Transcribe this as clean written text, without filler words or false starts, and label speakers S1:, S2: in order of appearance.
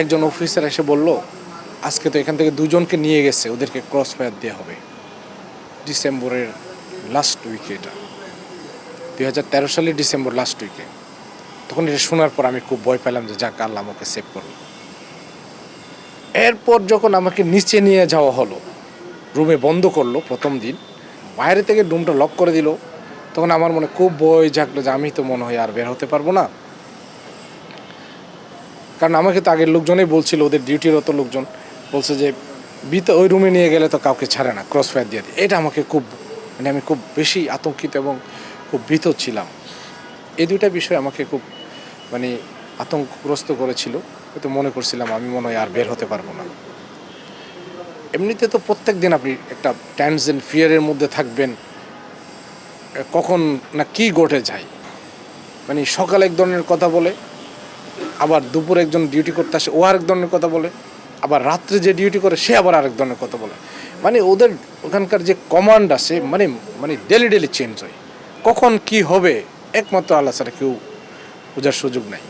S1: একজন অফিসার এসে বলল, আজকে তো এখান থেকে দুজনকে নিয়ে গেছে, ওদেরকে ক্রস ফায়ার দেওয়া হবে। ডিসেম্বরের লাস্ট উইকে, এটা 2013 সালের ডিসেম্বর লাস্ট উইকে। তখন এটা শোনার পর আমি খুব ভয় পেলাম যে যাক, আল্লাহ আমাকে সেভ করলো। এরপর যখন আমাকে নিচে নিয়ে যাওয়া হলো, রুমে বন্ধ করলো প্রথম দিন, বাইরে থেকে রুমটা লক করে দিল, তখন আমার মনে খুব ভয় জাগলো যে আমি তো মনে হয় আর বের হতে পারবো না। কারণ আমাকে তো আগের লোকজনই বলছিল, ওদের ডিউটিরত লোকজন বলছে যে ওই রুমে নিয়ে গেলে তো কাউকে ছাড়ে না, ক্রস ফায়ার দিয়ে দিয়ে। এটা আমাকে খুব আমি খুব বেশি আতঙ্কিত এবং খুব ভীত ছিলাম। এই দুইটা বিষয় আমাকে খুব মানে আতঙ্কগ্রস্ত করেছিল। হয়তো মনে করছিলাম আমি মনে হয় আর বের হতে পারবো না। এমনিতে তো প্রত্যেক দিন আপনি একটা টেনশন ফিয়ারের মধ্যে থাকবেন, কখন না কি ঘটে যায়। মানে সকালে এক ধরনের কথা বলে, আবার দুপুরে একজন ডিউটি করতে আসে, ও আরেক ধরনের কথা বলে, আবার রাত্রে যে ডিউটি করে সে আবার আরেক ধরনের কথা বলে। মানে ওদের ওখানকার যে কমান্ড আছে, মানে মানে ডেলি ডেলি চেঞ্জ হয়। কখন কি হবে একমাত্র আল্লাহ ছাড়া কেউ বোঝার সুযোগ নাই।